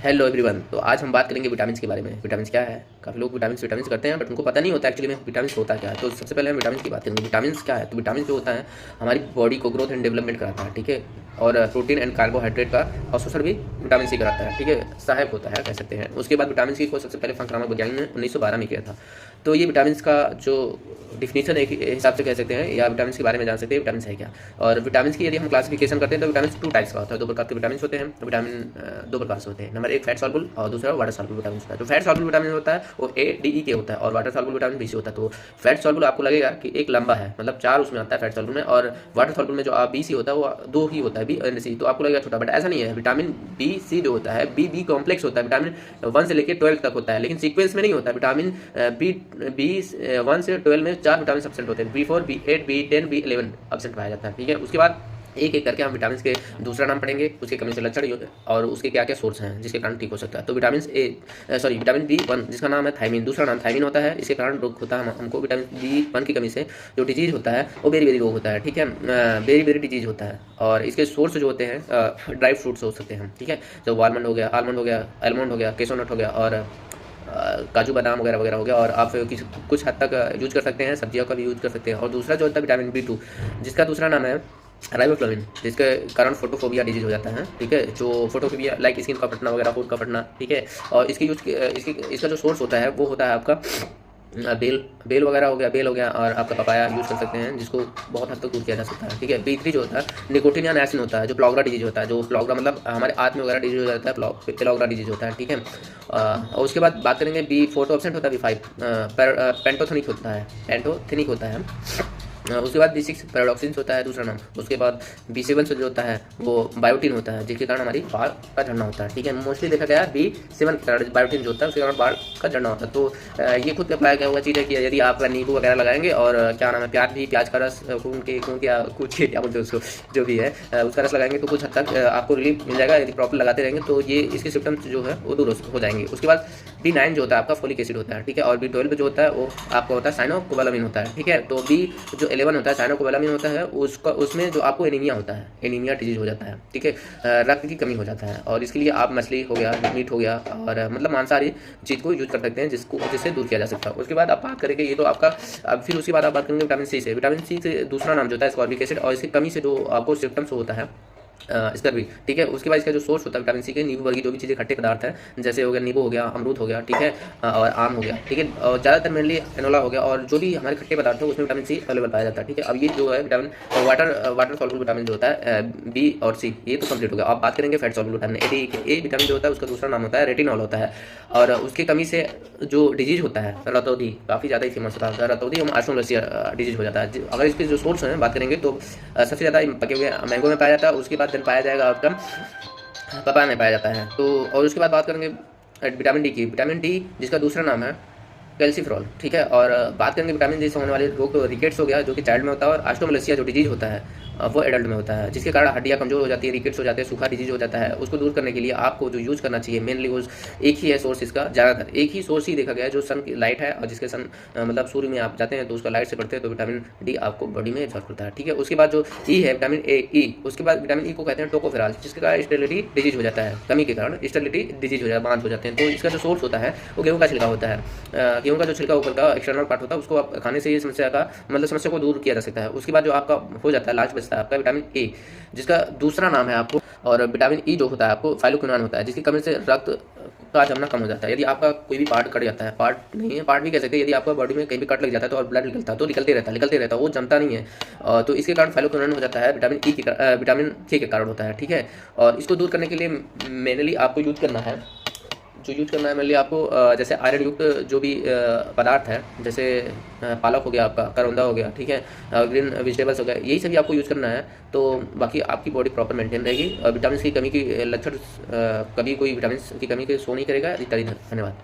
Hello everyone. तो आज हम बात करेंगे विटामिन के बारे में। विटामिन क्या है? काफ़ी लोग विटामिन करते हैं बट उनको पता नहीं होता एक्चुअली में विटामिन होता क्या है। तो सबसे पहले हम विटामिन की बात करेंगे। विटामिन क्या है? तो विटामिन जो होता है हमारी बॉडी को ग्रोथ एंड डेवलपमेंट कराता है, ठीक है। और प्रोटीन एंड कार्बोहाइड्रेट का अवशोषण भी विटामिन सी कराता है, ठीक है, सहायक होता है कह सकते हैं। उसके बाद विटामिन सी को सबसे पहले फ्रांक वैज्ञानिक ने 1912 में किया था। तो ये विटामिन का जो डिफिनीशन एक हिसाब से कह सकते हैं या विटामिन के बारे में जान सकते हैं विटामिन है क्या। और विटामिन की यदि हम क्लासिफिकेशन करते हैं तो विटामिन 2 टाइप्स का होता है। 2 प्रकार के विटामिन होते हैं। विटामिन 2 प्रकार से होते हैं। नंबर 1 फैट सॉल्युबल और दूसरा वाटर सॉल्युबल विटामिन होता है। जो फैट सॉल्युबल विटामिन होता है वो ADE होता है और वाटर सॉल्युबल विटामिन B से होता है। तो फैट सॉल्युबल आपको लगेगा कि एक लंबा है, मतलब 4 उसमें आता है फैट सॉल्युबल में, और वाटर सॉल्युबल में जो BC होता है वो 2 ही होता है, B और C। तो आपको लगेगा छोटा, बट ऐसा नहीं है। विटामिन BC जो होता है B कॉम्प्लेक्स होता है, विटामिन 1 से लेकर 12 तक होता है, लेकिन सीक्वेंस में नहीं होता है। विटामिन B 1 से 12 में 4 विटामिन सब्सटेंट होते हैं, B4 B8 B10 B11 absent पाया जाता है, ठीक है। उसके बाद एक एक करके हम विटामिन के दूसरा नाम पढ़ेंगे, उसके कमी से लक्षण और उसके क्या क्या सोर्स हैं जिसके कारण ठीक हो सकता है। तो विटामिन B1 जिसका नाम है थायमिन, दूसरा नाम थायमिन होता है। इसके कारण रोग होता है हमको विटामिन B1 की कमी से जो डिजीज होता है वो बेरी रोग होता है, ठीक है, बेरी डिजीज होता है। और इसके सोर्स जो होते हैं ड्राई फ्रूट्स हो सकते हैं, ठीक है, जो आलमंड हो गया, आलमंड हो गया, केसोनट हो गया और काजू बादाम वगैरह वगैरह हो गया। और आप कुछ हद तक यूज कर सकते हैं, सब्जियों का भी यूज कर सकते हैं। और दूसरा जो होता है विटामिन B2 जिसका दूसरा नाम है राइबोफ्लाविन, जिसके कारण फोटोफोबिया डिजीज हो जाता है, ठीक है, जो फोटोफोबिया लाइक स्किन का फटना वगैरह, फूड का फटना, ठीक है। और इसका जो सोर्स होता है वो होता है आपका बेल वगैरह हो गया, बेल हो गया, और आपका पपाया यूज़ कर सकते हैं जिसको बहुत हद तक दूर किया जा सकता है, ठीक है। B3 जो होता है निकोटीन या नायसिन होता है, जो प्लॉगरा डिजीज होता है, जो प्लॉगरा मतलब हमारे आंत वगैरह डिजीज हो जाता है, प्लॉगरा डिजीज होता है, ठीक है। और उसके बाद बात करेंगे B4 तो एब्सेंट होता है, B5 पेंटोथेनिक होता है। उसके बाद B6 पैराडॉक्सिन होता है दूसरा नाम। उसके बाद B7 से जो होता है वो बायोटिन होता है, जिसके कारण हमारी बाल का झड़ना होता है, ठीक है। मोस्टली देखा गया है B7 के कारण बायोटिन जो होता है उसके कारण बाल का झड़ना होता है। तो ये खुद पे अप्लाई किया हुआ चीज़ है कि यदि आप नींबू वगैरह लगाएंगे और क्या नाम है प्याज का रस कुछ के क्या बोलते हैं उसको, जो भी है उसका रस लगाएंगे तो कुछ हद तक आपको रिलीफ मिल जाएगा। यदि प्रॉपर लगाते रहेंगे तो ये इसके सिम्टम्स जो है वो दूर हो जाएंगे। उसके बाद B9 जो होता है आपका फोलिक एसिड होता है, ठीक है। और B12 जो होता है वो आपका होता है साइनोकोबालामिन होता है, ठीक है। तो B11 होता है साइनोकोबालामिन होता है, उसमें जो आपको एनीमिया होता है, एनीमिया डिजीज हो जाता है, ठीक है, रक्त की कमी हो जाता है। और इसके लिए आप मछली हो गया, मीट हो गया, और मतलब मांसाहारी चीज़ को यूज कर सकते हैं जिससे दूर किया जा सकता है। उसके बाद आप बात करेंगे ये तो आपका, अब फिर उसके बाद आप बात करेंगे विटामिन सी से। विटामिन सी से दूसरा नाम जो होता है स्कॉर्बिक एसिड, और इसकी कमी से जो आपको सिम्टम्स होता है इसका भी, ठीक है। उसके बाद इसका जो सोर्स होता है विटामिन सी के नींबू वर्गीय जो भी चीज़ें खट्टे पदार्थ है, जैसे हो गया नींबू हो गया, अमरूद हो गया, ठीक है, और आम हो गया, ठीक है। और ज़्यादातर मेनली एनोला हो गया, और जो भी हमारे खट्टे पदार्थ है उसमें विटामिन सी अवेलेबल पाया जाता है, ठीक है। अब ये जो है विटामिन वाटर सॉल्युबल विटामिन जो होता है B और C, ये तो कंप्लीट हो गया। अब बात करेंगे fat soluble vitamin A vitamin जो होता है उसका दूसरा नाम होता है रेटिनॉल होता है। और उसकी कमी से जो डिजीज होता है रतौधी, काफ़ी ज़्यादा ही फेमस होता है रतौधी और आर्शोलसिया डिजीज हो जाता है। अगर इसके जो सोर्स हैं बात करेंगे तो सबसे ज़्यादा पके हुए मैंगो में पाया जाता है। उसके बाद देन पाया जाएगा आपका पपाया में पाया जाता है। तो और उसके बाद बात करेंगे विटामिन डी की। विटामिन डी जिसका दूसरा नाम है कैल्सीफ्रॉल, ठीक है। और बात करेंगे विटामिन डी से होने वाले रोग, तो रिकेट्स हो गया जो कि चाइल्ड में होता है, और ऑस्टियोमलेसिया जो डिजीज होता है वो एडल्ट में होता है, जिसके कारण हड्डियाँ कमजोर हो जाती है, रिकेट्स हो जाते हैं, सूखा डिजीज हो जाता है। उसको दूर करने के लिए आपको जो यूज़ करना चाहिए मेनली वो एक ही है सोर्स, इसका ज़्यादातर एक ही सोर्स ही देखा गया है जो सन की लाइट है, और जिसके सन मतलब सूर्य में आप जाते हैं तो उसका लाइट से पड़ते हैं तो विटामिन डी आपको बॉडी में एब्जॉर्ब करता है, ठीक है। उसके बाद जो ई है विटामिन E, उसके बाद विटामिन ई को कहते हैं टोकोफेरॉल, जिसके कारण स्टेरिलिटी डिजीज हो जाता है, कमी के कारण स्टेरिलिटी डिजीज हो जाता है, बांझ हो जाते हैं। तो इसका जो सोर्स होता है वो गेहूँ का छिलका होता है। गेहूँ का जो छिलका ऊपर का एक्सटर्नल पार्ट होता है उसको आप खाने से ये समस्या को दूर किया जा सकता है। उसके बाद जो आपका हो जाता है लास्ट बचता है आपका विटामिन ए, जिसका दूसरा नाम है आपको, और विटामिन ई जो होता है आपको फाइलोक्विनोन होता है, जिसकी कमी से रक्त का जमना कम हो जाता है। यदि आपका कोई भी पार्ट कट जाता है, पार्ट नहीं है पार्ट भी कह सकते हैं, यदि आपका बॉडी में कहीं भी कट लग जाता है तो और ब्लड निकलता है तो निकलते रहता है, वो जमता नहीं है। तो इसके कारण फाइलोक्विनोन हो जाता है, विटामिन सी के कारण होता है, ठीक है। और इसको दूर करने के लिए मेनली आपको यूज करना है मेनली आपको जैसे आयरन युक्त जो भी पदार्थ है, जैसे पालक हो गया, आपका करौंदा हो गया, ठीक है, ग्रीन वेजिटेबल्स हो गया, यही सभी आपको यूज़ करना है। तो बाकी आपकी बॉडी प्रॉपर मेंटेन रहेगी, और विटामिन की कमी की लक्षण कभी कोई विटामिन की कमी के शो नहीं करेगा इत्यादि। धन्यवाद।